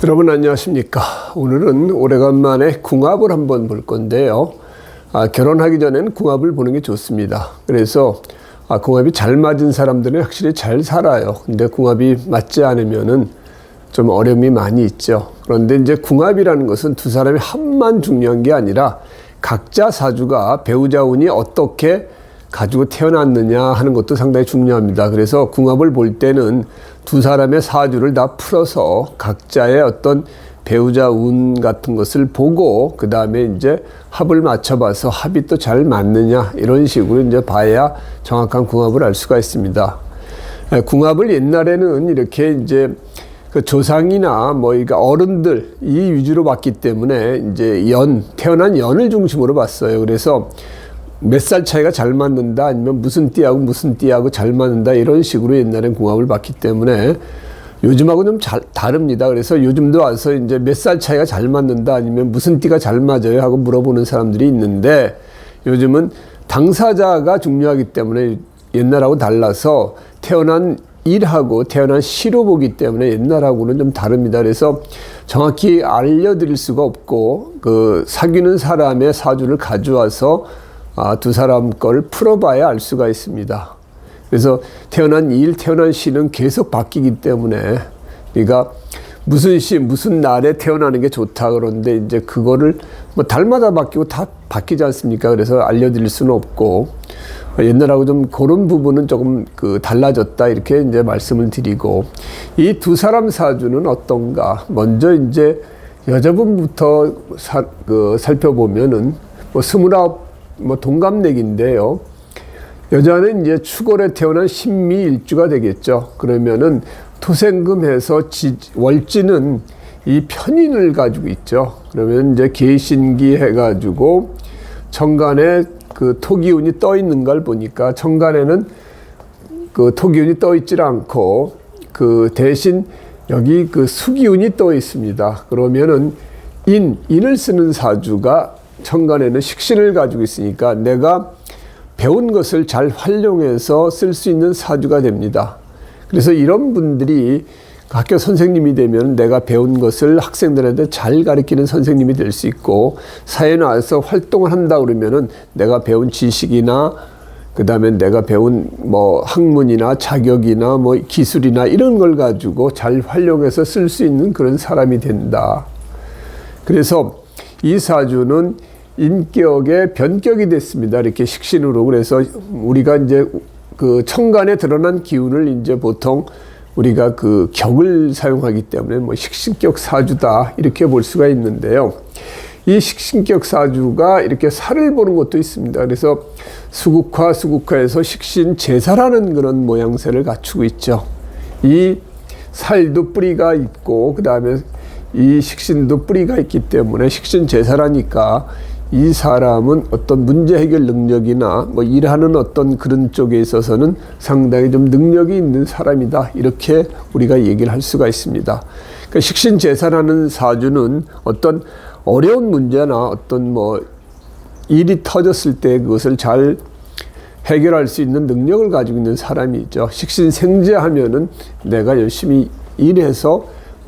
여러분 안녕하십니까. 오늘은 오래간만에 궁합을 한번 볼 건데요. 결혼하기 전에는 궁합을 보는 게 좋습니다. 그래서 궁합이 잘 맞은 사람들은 확실히 잘 살아요. 근데 궁합이 맞지 않으면은 좀 어려움이 많이 있죠. 그런데 이제 궁합이라는 것은 두 사람이 합만 중요한 게 아니라 각자 사주가 배우자 운이 어떻게 가지고 태어났느냐 하는 것도 상당히 중요합니다. 그래서 궁합을 볼 때는 두 사람의 사주를 다 풀어서 각자의 어떤 배우자 운 같은 것을 보고 그 다음에 이제 합을 맞춰봐서 합이 또 잘 맞느냐 이런 식으로 이제 봐야 정확한 궁합을 알 수가 있습니다. 궁합을 옛날에는 이렇게 이제 그 조상이나 그러니까 어른들 이 위주로 봤기 때문에 이제 태어난 연을 중심으로 봤어요. 그래서 몇 살 차이가 잘 맞는다 아니면 무슨 띠하고 잘 맞는다 이런 식으로 옛날엔 궁합을 봤기 때문에 요즘하고는 좀 다릅니다. 그래서 요즘도 와서 이제 몇 살 차이가 잘 맞는다 아니면 무슨 띠가 잘 맞아요 하고 물어보는 사람들이 있는데 요즘은 당사자가 중요하기 때문에 옛날하고 달라서 태어난 일하고 태어난 시로 보기 때문에 옛날하고는 좀 다릅니다. 그래서 정확히 알려드릴 수가 없고 그 사귀는 사람의 사주를 가져와서 두 사람 걸 풀어봐야 알 수가 있습니다. 그래서 태어난 일, 태어난 시는 계속 바뀌기 때문에 그러니까 무슨 시, 무슨 날에 태어나는 게 좋다 그러는데 이제 그거를 달마다 바뀌고 다 바뀌지 않습니까? 그래서 알려드릴 수는 없고 옛날하고 좀 그런 부분은 조금 달라졌다 이렇게 이제 말씀을 드리고 이 두 사람 사주는 어떤가? 먼저 이제 여자분부터 살펴보면은 29 동갑내기인데요. 여자는 이제 축월에 태어난 신미일주가 되겠죠. 그러면은 토생금해서 월지는 이 편인을 가지고 있죠. 그러면 이제 계신기 해가지고 천간에 그 토기운이 떠 있는 걸 보니까 천간에는 그 토기운이 떠 있질 않고 그 대신 여기 그 수기운이 떠 있습니다. 그러면은 인을 쓰는 사주가 천간에는 식신을 가지고 있으니까 내가 배운 것을 잘 활용해서 쓸 수 있는 사주가 됩니다. 그래서 이런 분들이 학교 선생님이 되면 내가 배운 것을 학생들한테 잘 가르치는 선생님이 될 수 있고 사회에 나와서 활동을 한다 그러면은 내가 배운 지식이나 그 다음에 내가 배운 학문이나 자격이나 기술이나 이런 걸 가지고 잘 활용해서 쓸 수 있는 그런 사람이 된다. 그래서 이 사주는 인격의 변격이 됐습니다. 이렇게 식신으로. 그래서 우리가 이제 그 천간에 드러난 기운을 이제 보통 우리가 그 격을 사용하기 때문에 식신격 사주다 이렇게 볼 수가 있는데요. 이 식신격 사주가 이렇게 살을 보는 것도 있습니다. 그래서 수국화에서 식신 제사라는 그런 모양새를 갖추고 있죠. 이 살도 뿌리가 있고 그 다음에 이 식신도 뿌리가 있기 때문에 식신 제사라니까 이 사람은 어떤 문제 해결 능력이나 일하는 어떤 그런 쪽에 있어서는 상당히 좀 능력이 있는 사람이다. 이렇게 우리가 얘기를 할 수가 있습니다. 그러니까 식신 제사라는 사주는 어떤 어려운 문제나 어떤 일이 터졌을 때 그것을 잘 해결할 수 있는 능력을 가지고 있는 사람이죠. 식신 생재하면은 내가 열심히 일해서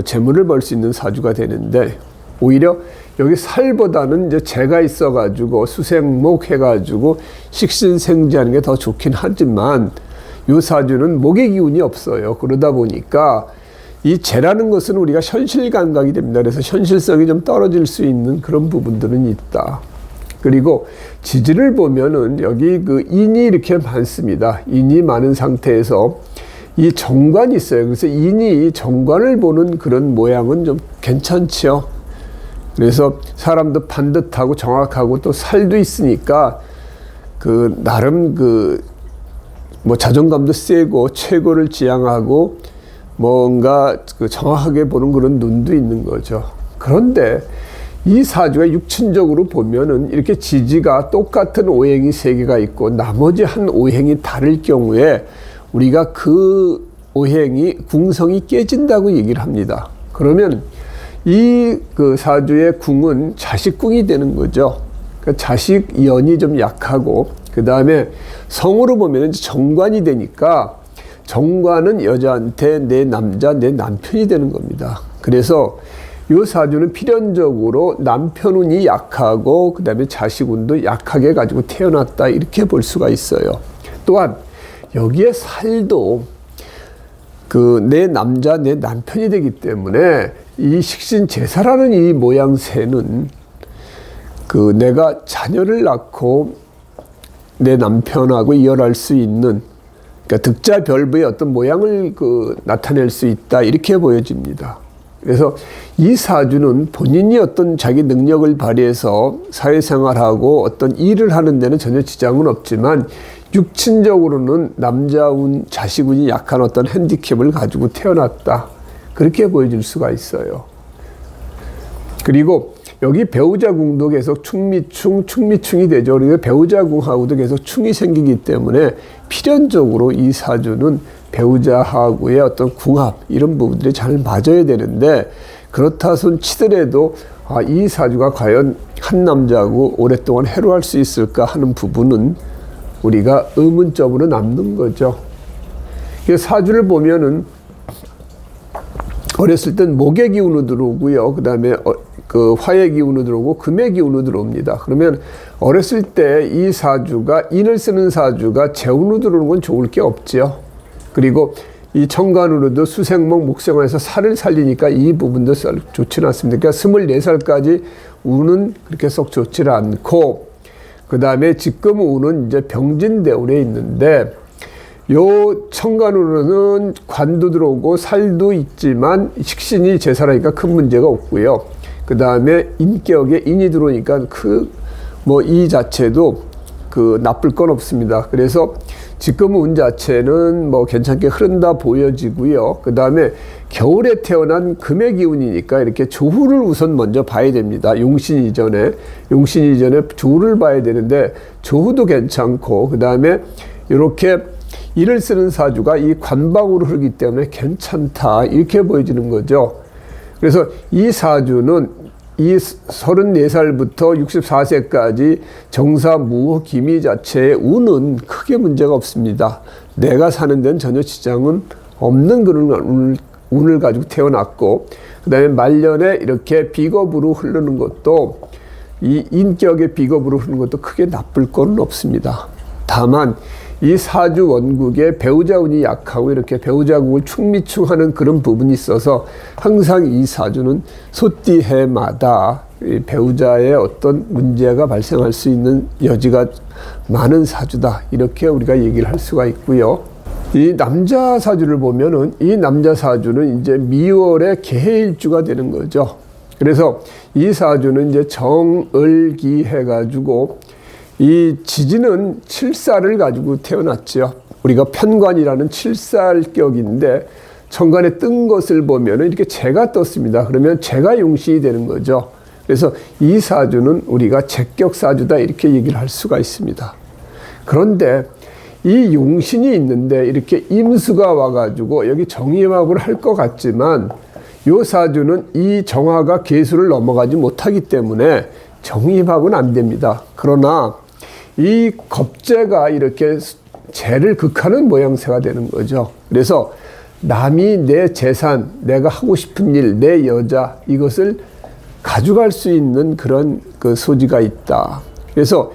재물을 벌 수 있는 사주가 되는데 오히려 여기 살보다는 이제 재가 있어가지고 수생목 해가지고 식신생지하는 게 더 좋긴 하지만 이 사주는 목의 기운이 없어요. 그러다 보니까 이 재라는 것은 우리가 현실 감각이 됩니다. 그래서 현실성이 좀 떨어질 수 있는 그런 부분들은 있다. 그리고 지지를 보면은 여기 그 인이 이렇게 많습니다. 인이 많은 상태에서 이 정관이 있어요. 그래서 인이 정관을 보는 그런 모양은 좀 괜찮죠. 그래서 사람도 반듯하고 정확하고 또 살도 있으니까 그 나름 자존감도 세고 최고를 지향하고 뭔가 정확하게 보는 그런 눈도 있는 거죠. 그런데 이 사주가 육친적으로 보면은 이렇게 지지가 똑같은 오행이 3개가 있고 나머지 한 오행이 다를 경우에 우리가 그 오행이 궁성이 깨진다고 얘기를 합니다. 그러면 이 사주의 궁은 자식궁이 되는 거죠. 그러니까 자식연이 좀 약하고 그 다음에 성으로 보면 정관이 되니까 정관은 여자한테 내 남자, 내 남편이 되는 겁니다. 그래서 이 사주는 필연적으로 남편 운이 약하고 그 다음에 자식 운도 약하게 가지고 태어났다 이렇게 볼 수가 있어요. 또한 여기에 살도 내 남자 내 남편이 되기 때문에 이 식신제사라는 이 모양새는 내가 자녀를 낳고 내 남편하고 이어갈 수 있는, 그러니까 득자별부의 어떤 모양을 나타낼 수 있다 이렇게 보여집니다. 그래서 이 사주는 본인이 어떤 자기 능력을 발휘해서 사회생활하고 어떤 일을 하는 데는 전혀 지장은 없지만 육친적으로는 남자운, 자식운이 약한 어떤 핸디캡을 가지고 태어났다 그렇게 보여질 수가 있어요. 그리고 여기 배우자궁도 계속 충미충이 되죠. 그리고 배우자궁하고도 계속 충이 생기기 때문에 필연적으로 이 사주는 배우자하고의 어떤 궁합 이런 부분들이 잘 맞아야 되는데, 그렇다 손 치더라도 이 사주가 과연 한 남자하고 오랫동안 해로할 수 있을까 하는 부분은 우리가 의문점으로 남는 거죠. 사주를 보면은 어렸을 땐 목의 기운으로 들어오고요. 그 다음에 화의 기운으로 들어오고 금의 기운으로 들어옵니다. 그러면 어렸을 때 이 사주가, 인을 쓰는 사주가 재운으로 들어오는 건 좋을 게 없죠. 그리고 이 천간으로도 수생목, 목생화에서 살을 살리니까 이 부분도 좋지는 않습니다. 그러니까 24살까지 운은 그렇게 썩 좋지 않고, 그 다음에 지금 운은 이제 병진대운에 있는데, 요 천간으로는 관도 들어오고 살도 있지만 식신이 제사라니까 큰 문제가 없고요. 그 다음에 인격에 인이 들어오니까 이 자체도 나쁠 건 없습니다. 그래서 지금 운 자체는 괜찮게 흐른다 보여지고요. 그 다음에 겨울에 태어난 금의 기운이니까 이렇게 조후를 우선 먼저 봐야 됩니다. 용신 이전에 조후를 봐야 되는데, 조후도 괜찮고, 그 다음에 이렇게 일을 쓰는 사주가 이 관방으로 흐르기 때문에 괜찮다 이렇게 보여지는 거죠. 그래서 이 사주는 이 34살부터 64세까지 정사, 무호, 기미 자체의 운은 크게 문제가 없습니다. 내가 사는 데는 전혀 지장은 없는 그런 운을 가지고 태어났고, 그 다음에 말년에 이렇게 비겁으로 흐르는 것도, 이 인격의 비겁으로 흐르는 것도 크게 나쁠 건 없습니다. 다만 이 사주 원국에 배우자운이 약하고 이렇게 배우자궁을 충미충하는 그런 부분이 있어서 항상 이 사주는 소띠해마다 배우자의 어떤 문제가 발생할 수 있는 여지가 많은 사주다 이렇게 우리가 얘기를 할 수가 있고요. 이 남자 사주를 보면은 이 남자 사주는 이제 미월의 개해일주가 되는 거죠. 그래서 이 사주는 이제 정을기 해가지고 이 지지는 7살을 가지고 태어났죠. 우리가 편관이라는 7살격인데 천간에 뜬 것을 보면은 이렇게 재가 떴습니다. 그러면 재가 용신이 되는 거죠. 그래서 이 사주는 우리가 재격 사주다 이렇게 얘기를 할 수가 있습니다. 그런데 이 용신이 있는데 이렇게 임수가 와가지고 여기 정임합을 할 것 같지만 이 사주는 이 정화가 계수를 넘어가지 못하기 때문에 정임합은 안 됩니다. 그러나 이 겁재가 이렇게 재를 극하는 모양새가 되는 거죠. 그래서 남이 내 재산, 내가 하고 싶은 일, 내 여자 이것을 가져갈 수 있는 그런 소지가 있다. 그래서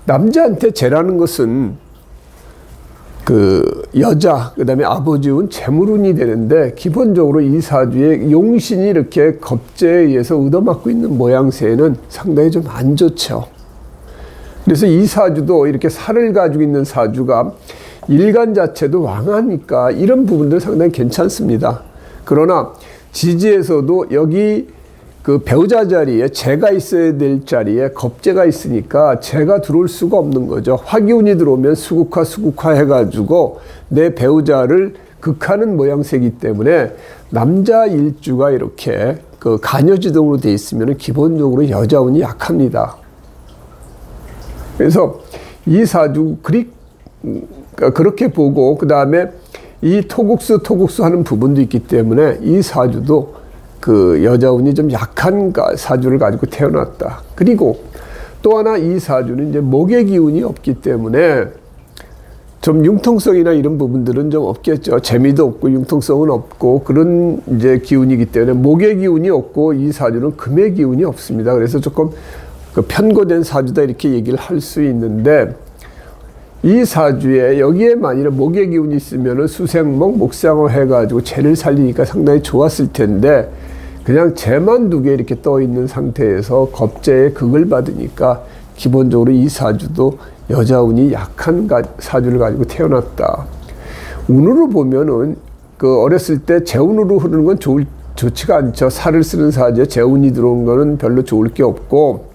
남자한테 재라는 것은 여자, 그 다음에 아버지운 재물운이 되는데 기본적으로 이 사주에 용신이 이렇게 겁재에 의해서 얻어맞고 있는 모양새는 상당히 좀 안 좋죠. 그래서 이 사주도 이렇게 살을 가지고 있는 사주가 일간 자체도 왕하니까 이런 부분들 상당히 괜찮습니다. 그러나 지지에서도 여기 배우자 자리에 재가 있어야 될 자리에 겁재가 있으니까 재가 들어올 수가 없는 거죠. 화기운이 들어오면 수국화 해가지고 내 배우자를 극하는 모양새이기 때문에 남자 일주가 이렇게 간여지동으로 돼 있으면 기본적으로 여자운이 약합니다. 그래서 이 사주 그렇게 보고 그 다음에 이 토국수 하는 부분도 있기 때문에 이 사주도 여자운이 좀 약한 사주를 가지고 태어났다. 그리고 또 하나 이 사주는 이제 목의 기운이 없기 때문에 좀 융통성이나 이런 부분들은 좀 없겠죠. 재미도 없고 융통성은 없고 그런 이제 기운이기 때문에 목의 기운이 없고 이 사주는 금의 기운이 없습니다. 그래서 조금 그 편고된 사주다 이렇게 얘기를 할 수 있는데 이 사주에 여기에 만일에 목의 기운이 있으면은 수생목, 목상호 해가지고 재를 살리니까 상당히 좋았을 텐데 그냥 재만 두 개 이렇게 떠 있는 상태에서 겁재의 극을 받으니까 기본적으로 이 사주도 여자운이 약한 사주를 가지고 태어났다. 운으로 보면은 그 어렸을 때 재운으로 흐르는 건 좋지가 않죠. 살을 쓰는 사주에 재운이 들어온 거는 별로 좋을 게 없고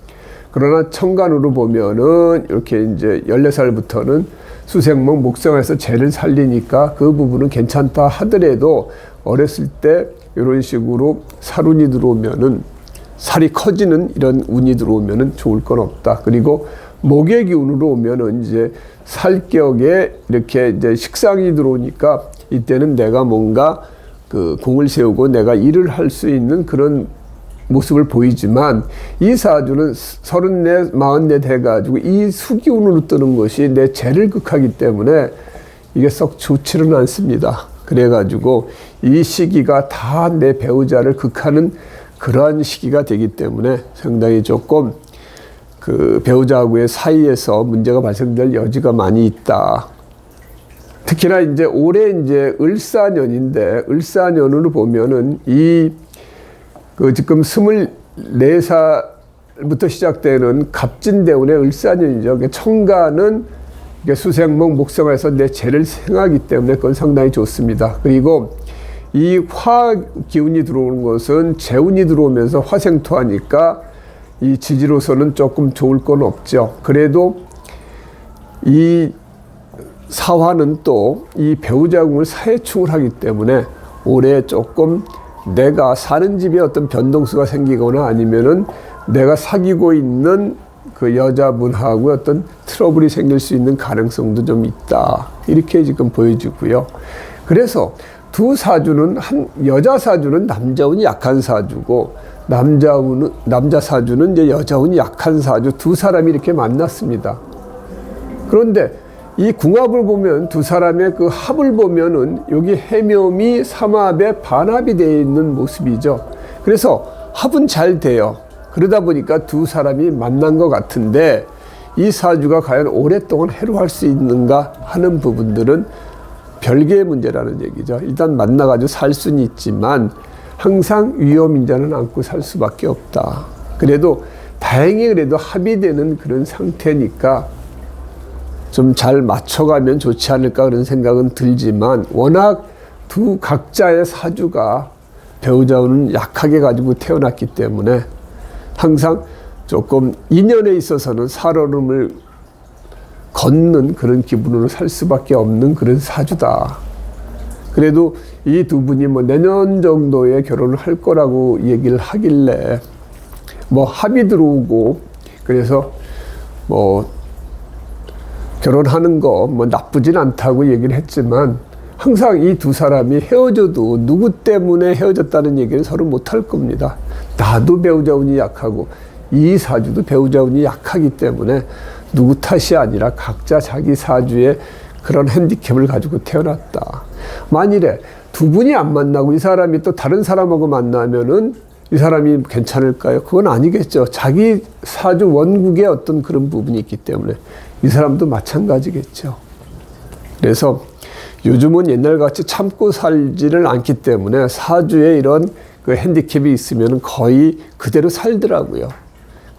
그러나 천간으로 보면은 이렇게 이제 14살부터는 수생목 목성에서 재를 살리니까 그 부분은 괜찮다 하더라도 어렸을 때 이런 식으로 살운이 들어오면은 살이 커지는 이런 운이 들어오면은 좋을 건 없다. 그리고 목의 기운으로 오면은 이제 살격에 이렇게 이제 식상이 들어오니까 이때는 내가 뭔가 그 공을 세우고 내가 일을 할 수 있는 그런 모습을 보이지만 이 사주는 34, 44 돼가지고 이 수기운으로 뜨는 것이 내 재를 극하기 때문에 이게 썩 좋지는 않습니다. 그래가지고 이 시기가 다 내 배우자를 극하는 그러한 시기가 되기 때문에 상당히 조금 그 배우자하고의 사이에서 문제가 발생될 여지가 많이 있다. 특히나 이제 올해 이제 을사년인데 을사년으로 보면은 그 지금 24살부터 시작되는 갑진대운의 을사년이죠. 청가는 수생목 목성에서 내 재를 생하기 때문에 그건 상당히 좋습니다. 그리고 이 화 기운이 들어오는 것은 재운이 들어오면서 화생토하니까 이 지지로서는 조금 좋을 건 없죠. 그래도 이 사화는 또 이 배우자궁을 사해충을 하기 때문에 올해 조금 내가 사는 집에 어떤 변동수가 생기거나 아니면은 내가 사귀고 있는 그 여자분하고 어떤 트러블이 생길 수 있는 가능성도 좀 있다. 이렇게 지금 보여지고요. 그래서 두 사주는 여자 사주는 남자운이 약한 사주고 남자 사주는 이제 여자운이 약한 사주 두 사람이 이렇게 만났습니다. 그런데 이 궁합을 보면 두 사람의 그 합을 보면은 여기 해묘미 삼합에 반합이 되어 있는 모습이죠. 그래서 합은 잘 돼요. 그러다 보니까 두 사람이 만난 것 같은데 이 사주가 과연 오랫동안 해로할 수 있는가 하는 부분들은 별개의 문제라는 얘기죠. 일단 만나가지고 살 수는 있지만 항상 위험인자는 안고 살 수밖에 없다. 그래도 다행히 그래도 합의되는 그런 상태니까 좀 잘 맞춰가면 좋지 않을까 그런 생각은 들지만 워낙 두 각자의 사주가 배우자운은 약하게 가지고 태어났기 때문에 항상 조금 인연에 있어서는 살얼음을 걷는 그런 기분으로 살 수밖에 없는 그런 사주다. 그래도 이 두 분이 뭐 내년 정도에 결혼을 할 거라고 얘기를 하길래 뭐 합의 들어오고 그래서 뭐 결혼하는 거 뭐 나쁘진 않다고 얘기를 했지만 항상 이 두 사람이 헤어져도 누구 때문에 헤어졌다는 얘기를 서로 못할 겁니다. 나도 배우자운이 약하고 이 사주도 배우자운이 약하기 때문에 누구 탓이 아니라 각자 자기 사주에 그런 핸디캡을 가지고 태어났다. 만일에 두 분이 안 만나고 이 사람이 또 다른 사람하고 만나면은 이 사람이 괜찮을까요? 그건 아니겠죠. 자기 사주 원국의 어떤 그런 부분이 있기 때문에 이 사람도 마찬가지겠죠. 그래서 요즘은 옛날같이 참고 살지를 않기 때문에 사주에 이런 그 핸디캡이 있으면 거의 그대로 살더라고요.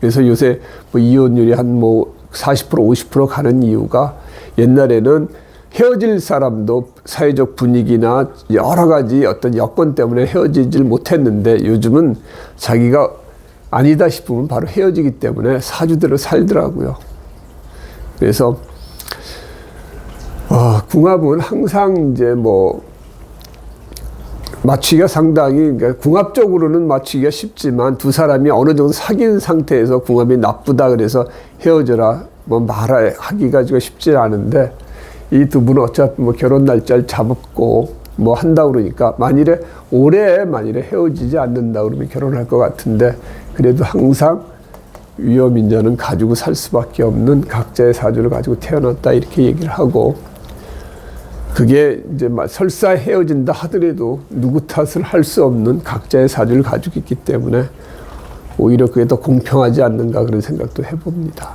그래서 요새 뭐 이혼율이 한 뭐 40% 50% 가는 이유가 옛날에는 헤어질 사람도 사회적 분위기나 여러 가지 어떤 여건 때문에 헤어지질 못했는데 요즘은 자기가 아니다 싶으면 바로 헤어지기 때문에 사주대로 살더라고요. 그래서 궁합은 항상 이제 뭐 맞추기가 상당히 그러니까 궁합적으로는 맞추기가 쉽지만 두 사람이 어느 정도 사귄 상태에서 궁합이 나쁘다 그래서 헤어져라 뭐 말하기가 쉽지 않은데 이 두 분은 어차피 뭐 결혼 날짜를 잡았고 뭐 한다 그러니까 만일에 헤어지지 않는다 그러면 결혼할 것 같은데 그래도 항상 위험인자는 가지고 살 수밖에 없는 각자의 사주를 가지고 태어났다 이렇게 얘기를 하고 그게 이제 설사 헤어진다 하더라도 누구 탓을 할 수 없는 각자의 사주를 가지고 있기 때문에 오히려 그게 더 공평하지 않는가 그런 생각도 해봅니다.